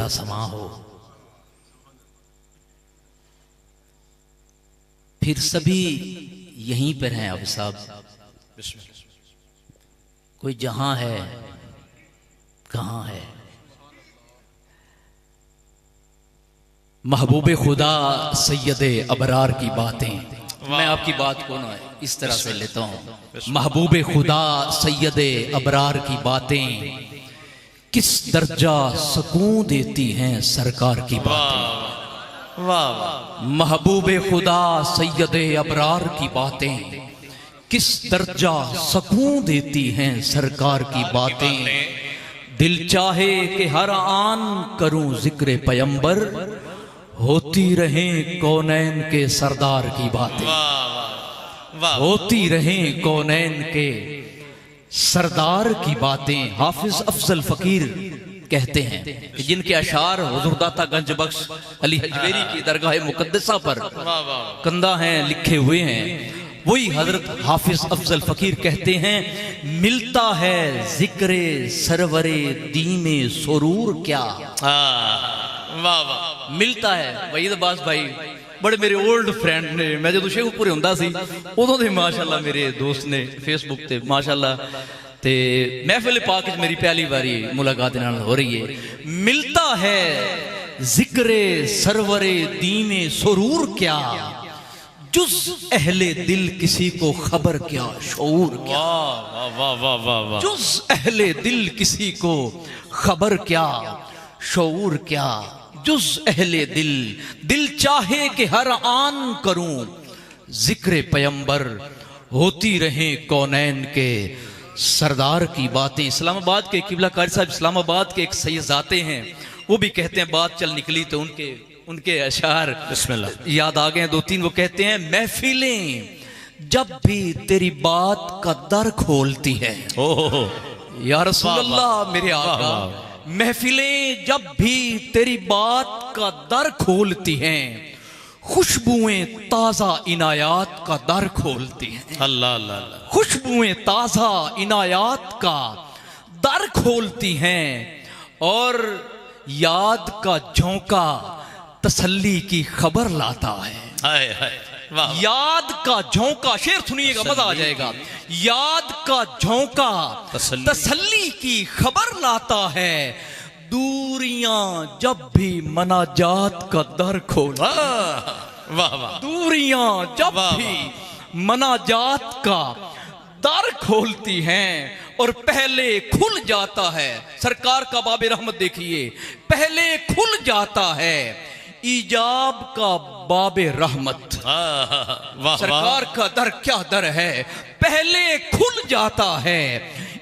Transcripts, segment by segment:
भरा समा हो, फिर सभी यहीं पर हैं। अब साहब कोई जहां है कहां है। महबूबे खुदा सैयदे अबरार की बातें, मैं आपकी बात को ना इस तरह से लेता हूं। महबूबे खुदा सैयदे अबरार की बातें किस दर्जा सुकून देती हैं सरकार की बातें। वाह वाह। महबूबे खुदा सैयदे अबरार की बातें किस दर्जा सुकून देती हैं सरकार की बातें। दिल चाहे कि हर आन करूं जिक्र पैगंबर, होती रहें कौनैन के सरदार की बातें। होती रहें कौनैन के सरदार की बातें। हाफिज अफजल फकीर कहते हैं कि जिनके अशार हुजूर दाता गंज बख्श अली हजवेरी की दरगाह मुकद्दसा पर कंदा हैं, लिखे हुए हैं, वही हजरत हाफिज अफजल फकीर कहते हैं, मिलता है जिक्रे सरवरे दीमे सुरूर क्या। वाह वाह। मिलता है वहीद अब्बास भाई बड़े मेरे ओल्ड फ्रेंड ने, मैं जो शेखपुरे हुंदा सी उदों दे माशाअल्लाह मेरे दोस्त ने फेसबुक ते माशाअल्लाह ते महफिल पाक च मेरी पहली बारी मुलाकात नाल हो रही है। मिलता है जिक्रे सरवरे दीमे सुरूर क्या, जुज अहले दिल किसी को खबर क्या शऊर क्या। वाह वाह वाह वाह वाह। जुज अहले दिल किसी को खबर क्या शऊर क्या। जुज अहले दिल, दिल चाहे कि हर आन करूं जिक्र पैगंबर, होती रहें कौनैन के सरदार की बातें। इस्लामाबाद के किबला कारी साहब इस्लामाबाद के एक सैयदाते हैं, वो भी कहते हैं, बात चल निकली तो उनके अशार बिस्मिल्लाह याद आ गए दो तीन। वो कहते हैं, महफिलें जब भी तेरी बात का दर खोलती है, या रसूल अल्लाह मेरे आका, महफिलें जब भी तेरी बात का दर खोलती हैं, खुशबुएं ताजा इनायात का दर खोलती हैं। अल्लाह अल्लाह। खुशबुएं ताजा इनायात का दर खोलती हैं और याद का झोंका तसल्ली की खबर लाता है। हाय हाय। याद का झोंका, शेर सुनिएगा मजा आ जाएगा। याद का झोंका तसल्ली की खबर लाता है, दूरियां जब भी मनाजात का दर खोल। वाह वाह। दूरियां जब भी मनाजात का दर खोलती हैं और पहले खुल जाता है, सरकार का बाबे रहमत देखिए, पहले खुल जाता है ईजाब का बाबे रहमत। सरकार का दर क्या दर है, पहले खुल जाता है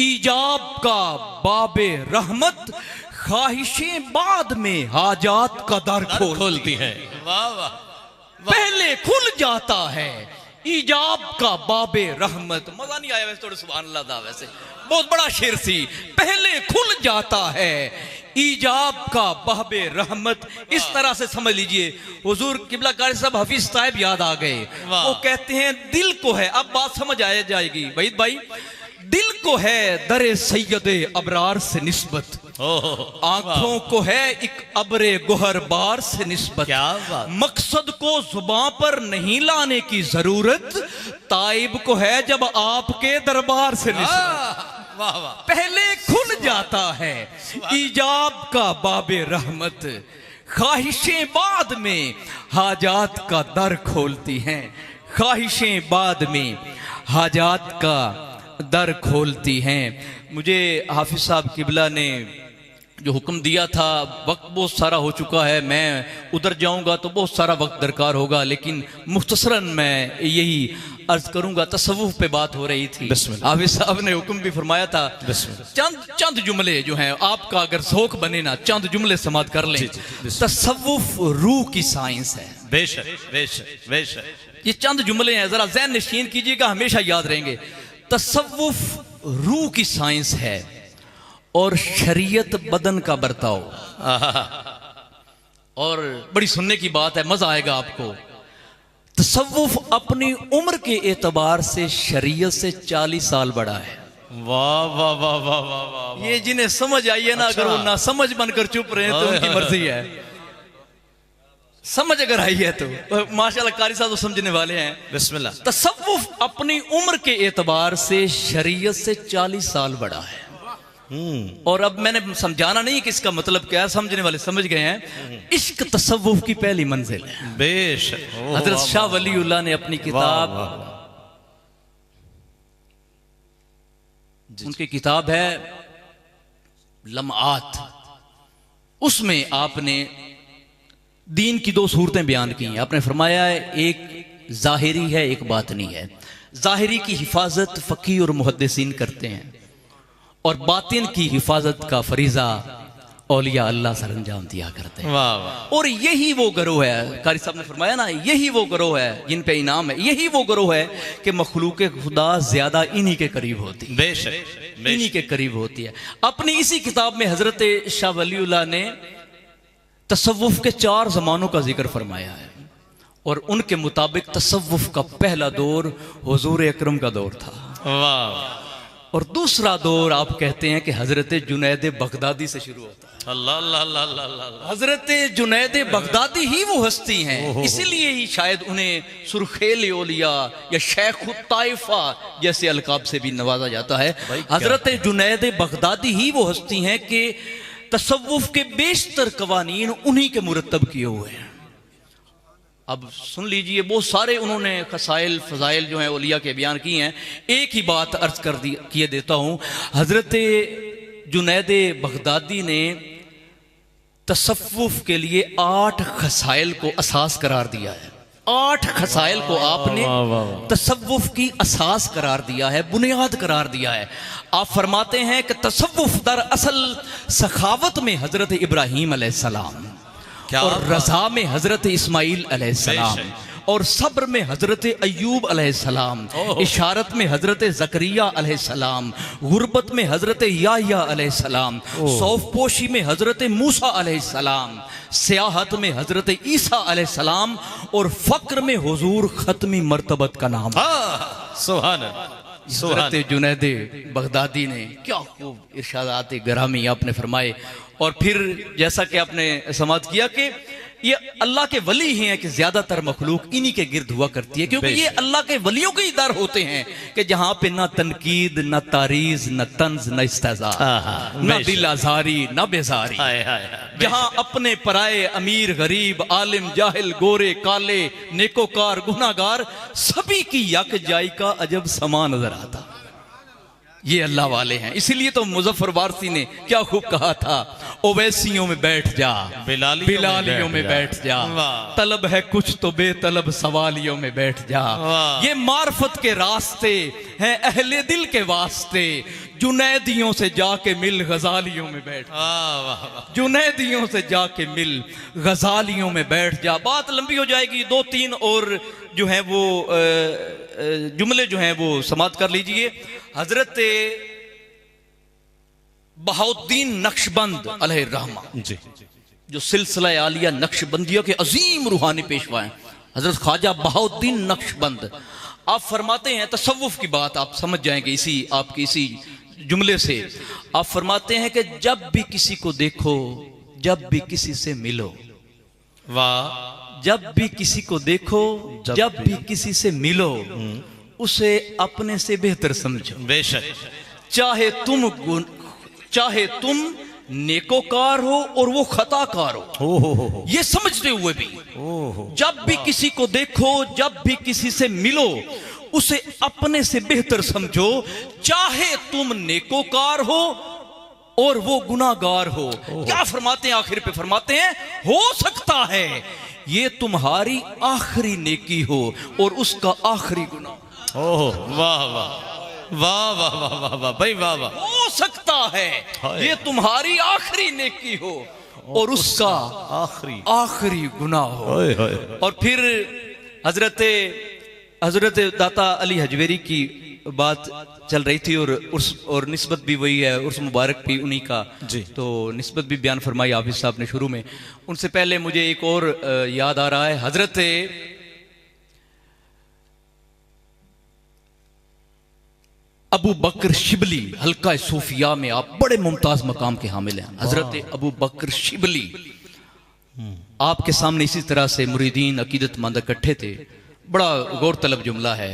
ईजाब का बाबे रहमत, ख्वाहिशें बाद में हाजात का दर खोलती हैं। वाह वाह। पहले खुल जाता है ईजाब का बाबे रहमत। मजा नहीं आया वैसे, थोड़ा सुभान अल्लाह था, वैसे बहुत बड़ा शेर सी। पहले खुल जाता है ईजाब का बाबे रहमत। इस तरह से समझ लीजिए, हुजूर किबला कारी साहब हफीज साहब याद आ गए। वो कहते हैं, दिल को है, अब बात समझ आ जाएगी वहीद भाई, दिल को है दरे सैयदे अबरार से निस्बत, आंखों को है एक अबरे गोहर बार से निस्बत। क्या बात। मकसद को जुबान पर नहीं लाने की जरूरत, ताइब को है जब आपके दरबार से निस्बत। वाह वाह। पहले खुल जाता है ईजाब का बाबे रहमत, ख्वाहिशें बाद में हाजात का दर खोलती हैं। ख्वाहिशें बाद में हाजात का दर खोलती हैं। मुझे हाफिज साहब किबला ने जो हुक्म दिया था, वक्त बहुत सारा हो चुका है, मैं उधर जाऊंगा तो बहुत सारा वक्त दरकार होगा, लेकिन मुख्तसरन मैं यही अर्ज करूंगा। तसव्वुफ पे बात हो रही थी, हाफिज साहब ने हुक्म भी फरमाया था, चंद जुमले जो हैं, आपका अगर ज़ौक़ बने ना, चंद जुमले समात कर लें। तसव्वुफ रूह की साइंस है। बेशक बेशक बेशक। ये चंद जुमले हैं, जरा ज़हन नशीन कीजिएगा, हमेशा याद रहेंगे। तसव्वुफ रूह की साइंस है और शरीयत बदन का बर्ताव। और बड़ी सुनने की बात है, मजा आएगा आपको। तसव्वुफ अपनी उम्र के एतबार से शरीयत से 40 साल बड़ा है। वाह वाह वाह वाह वाह वाह। ये जिन्हें समझ आई है ना, अगर वो ना समझ बनकर चुप रहे तो उनकी मर्जी है, समझ अगर आई है तो माशाल्लाह कारी साहब तो समझने वाले हैं। बिस्मिल्लाह। तसव्वुफ अपनी उम्र के एतबार से शरीयत से 40 साल बड़ा है। और अब मैंने समझाना नहीं कि इसका मतलब क्या है, समझने वाले समझ गए हैं। इश्क तसव्वुफ की पहली मंजिल है। बेशक। हजरत शाह वलीउल्लाह ने अपनी किताब, उनकी किताब है लम्आत, उसमें आपने दीन की दो सूरतें बयान की हैं। आपने फरमाया है एक जाहिरी है, एक बातनी है। जाहिरी की हिफाजत फकीह और मुहद्दिसीन करते हैं, और बातिन की हिफाजत का फरीजा औलिया अल्लाह सर अंजाम दिया करते हैं। वाह वाह। और यही वो गरोह है, कारी साहब ने फरमाया ना, यही वो गरोह है जिन पे इनाम है। यही वो गरोह है कि मखलूक खुदा ज्यादा इन्हीं के करीब होती है, बेशक इन्हीं के करीब होती है। अपनी इसी किताब में हजरत शाह वलीउल्लाह ने तसव्वुफ के 4 ज़मानों का जिक्र फरमाया है, और उनके मुताबिक तसव्वुफ का पहला दौर हुजूर अकरम का दौर था। वाह। और दूसरा दौर आप कहते हैं कि हजरत जुनैद बगदादी से शुरू होता है। अल्लाह अल्लाह अल्लाह अल्लाह अल्लाह। हजरत जुनैद बगदादी ही वो हस्ती हैं, इसीलिए ही शायद उन्हें सुरखेल औलिया या शेख ताइफा जैसे अलकाब से भी नवाजा जाता है। हजरत जुनैद बगदादी ही वो हस्ती हैं कि तसव्वुफ के बेशतर कवानीन उन्हीं के मुरतब किए हुए हैं। अब सुन लीजिए, बहुत सारे उन्होंने खसाइल फजाइल जो हैं औलिया के बयान किए हैं। एक ही बात अर्ज कर दी किए देता हूँ, हजरत जुनैद बगदादी ने तसव्वुफ के लिए 8 खसाइल को असास करार दिया है। 8 खसाइल को आपने तसव्वुफ की असास करार दिया है, बुनियाद करार दिया है। आप फरमाते हैं कि तसव्वुफ दर असल सखावत में हजरत इब्राहीम अलैहिस्सलाम, और रज़ा में हजरत इस्माइल अलैहिस्सलाम, और सब्र में हजरत अय्यूब अलैहिस्सलाम, इशारत में हजरत ज़करिया अलैहिस्सलाम, गुर्बत में हजरत याह्या अलैहिस्सलाम, सौफ पोशी में हजरत मूसा अलैहिस्सलाम, सियाहत में हजरत ईसा अलैहिस्सलाम, और फक्र में हुजूर खत्मी मर्तबत का नाम। सुभान हजरत जुनैद बगदादी ने क्या खूब इरशादात गरामी आपने फरमाए। और फिर जैसा कि आपने समात किया कि ये अल्लाह के वली ही हैं कि ज्यादातर मखलूक इन्हीं के गिर्द हुआ करती है, क्योंकि ये अल्लाह के वलियों के ही दर होते हैं कि जहां पे ना तनकीद, ना तारीज, ना तंज, ना इस्तेज़ा, ना दिल आजारी, ना बेजारी, जहां अपने पराए, अमीर गरीब, आलिम जाहिल, गोरे काले, नेकोकार गुनाहगार, सभी की यकजाई का अजब समा नजर आता। ये अल्लाह वाले हैं। इसीलिए तो मुजफ्फर वारसी ने क्या खूब कहा था, ओवैसियों में बैठ जा, बिलालियों में बैठ जा, तलब है कुछ तो बेतलब सवालियों में बैठ जा। ये मार्फत के रास्ते हैं अहले दिल के वास्ते, जुनैदियों से जाके मिल गजालियों में बैठ, जुनैदियों से जाके मिल गजालियों में बैठ जा। बात लंबी हो जाएगी, 2-3 और जो है वो जुमले जो हैं वो समाप्त कर लीजिए। हजरत बहाउद्दीन नक्शबंद अलैहिर्रहमा जी, जो सिलसिला आलिया नक्शबंदियों के अजीम रूहानी पेशवा हैं, हजरत ख्वाजा बहाउद्दीन नक्शबंद, आप फरमाते हैं, तसव्वुफ की बात आप समझ जाएंगे इसी आपकी इसी जुमले से। आप फरमाते हैं कि जब भी किसी को देखो, जब भी किसी से मिलो, वाह, जब भी किसी को देखो, जब भी किसी से मिलो, उसे अपने से बेहतर समझो। बेशक, चाहे तुम नेकोकार हो और वो खताकार हो, ये समझते हुए भी जब भी किसी को देखो, जब भी किसी से मिलो, उसे अपने से बेहतर समझो। चाहे तुम नेकोकार हो और वो गुनाहगार हो। क्या फरमाते हैं आखिर पे? फरमाते हैं, हो सकता है ये तुम्हारी आखिरी नेकी हो और उसका आखिरी गुनाह। ओह वाह वाह वाह वाह वाह वाह वाह भाई वाह वाह। हो सकता है ये तुम्हारी आखिरी नेकी हो और उसका आखिरी गुनाह हो। और फिर हजरत दाता अली हजवेरी की बात चल रही थी और निस्बत भी वही है, उर्स मुबारक भी उन्हीं का जी, तो निस्बत भी बयान फरमाई हाफिज साहब ने शुरू में। उनसे पहले मुझे एक और याद आ रहा है, हजरत अबू बकर शिबली हल्का सूफिया में आप बड़े मुमताज मकाम के हामिल हैं। हजरत अबू बकर शिबली आपके सामने इसी तरह से मुरीदीन अकीदतमंद इकट्ठे थे। बड़ा गौर तलब जुमला है।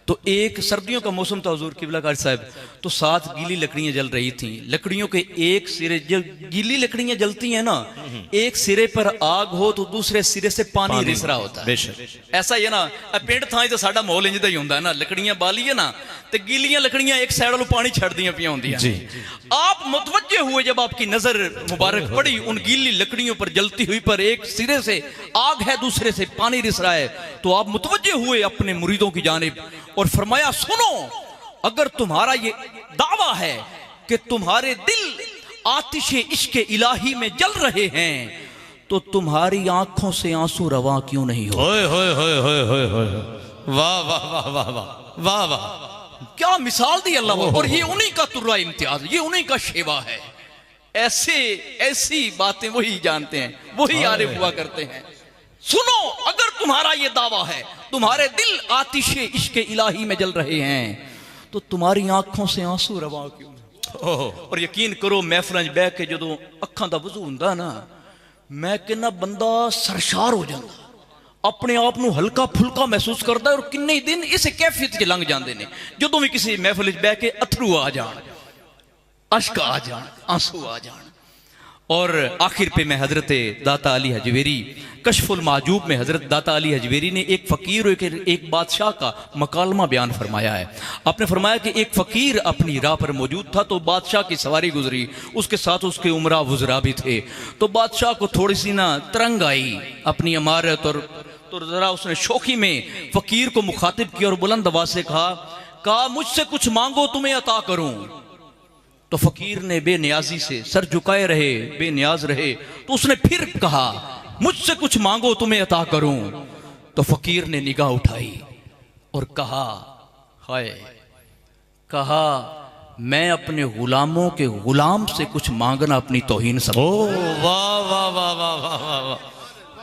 तो एक सर्दियों का मौसम था हुजूर किबला कारी साहब, तो 7 गीली लकड़ियां जल रही थी। लकड़ियों के एक सिरे, जब गीली लकड़ियां जलती हैं ना, एक सिरे पर आग हो तो दूसरे सिरे से पानी रिस रहा होता है। ऐसा ही है ना, पिंड थां तो साडा माहौल इंज दा ही हुंदा है ना, लकड़ियां बालीए ना तो गीलियां लकड़ियां एक साइड वालों पानी छड़दियां पियां होंदियां। आप मुतवज्जे हुए, जब आपकी नजर मुबारक पड़ी उन गीली लकड़ियों पर जलती हुई पर, एक सिरे से आग है दूसरे से पानी रिस रहा है, तो आप मुतवज्जे हुए अपने मुरीदों की जानिब और फरमाया, सुनो, अगर तुम्हारा ये दावा है कि तुम्हारे दिल आतिशे इश्क़े इलाही में जल रहे हैं, तो तुम्हारी आंखों से आंसू रवा क्यों नहीं हो? होए होए होए होए होए होए, वाह वाह वाह वाह वाह वाह वाह, क्या मिसाल दी अल्लाह। और ये उन्हीं का तुर्रा इम्तियाज, ये उन्हीं का शेवा है। ऐसी बातें वही जानते हैं, वही आरिफ हुआ करते हैं। सुनो, अगर तुम्हारा ये दावा है तुम्हारे दिल आतिशे इश्क़े इलाही में जल रहे हैं, तो तुम्हारी आंखों से आंसू रवा क्यों? और यकीन करो, महफिल च बह के जो अखां दा वजू हुंदा ना, मैं कहना बंदा सरशार हो जाता, अपने आप को हल्का फुल्का महसूस करता है। और किन्ने दिन इस कैफियत च लंघ जाते हैं, जो भी किसी महफिल च बह के अथरू आ जान, अश्क आ जान, आंसू आ जान। और आखिर पे मैं हजरत दाता अली हजवेरी कशफुल माजूब में हजरत दाता अली हजवेरी ने एक फ़कीर और एक बादशाह का मकालमा बयान फरमाया है। आपने फरमाया कि एक फ़कीर अपनी राह पर मौजूद था, तो बादशाह की सवारी गुजरी, उसके साथ उसके उमरा वुज़रा भी थे। तो बादशाह को थोड़ी सी ना तरंग आई अपनी इमारत, और तो ज़रा उसने शौकी में फ़कीर को मुखातिब किया और बुलंद आवाज़ से कहा, मुझसे कुछ मांगो तुम्हें अता करूं। तो फकीर ने बेनियाजी से सर झुकाए रहे, बेनियाज रहे। तो उसने फिर कहा, मुझसे कुछ मांगो तुम्हें अता करूं। तो फकीर ने निगाह उठाई और कहा, हाय, कहा मैं अपने गुलामों के गुलाम से कुछ मांगना अपनी तौहीन समझ। वाह वाह वाह वाह वाह वाह वाह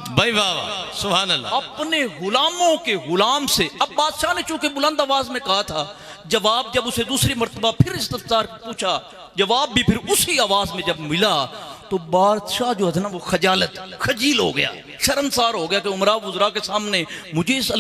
भाई, वाह वाह, सुभान अल्लाह। अपने गुलामों के गुलाम से। अब बादशाह ने चूंकि बुलंद आवाज में कहा था, जवाब जब उसे दूसरी मर्तबा फिर इस्तफसार पूछा, जवाब भी फिर उसी आवाज में जब मिला, तो बादशाह जो है ना वो खजील हो गया, शर्मसार हो गया कि उमरा वुज़रा के सामने मुझे इस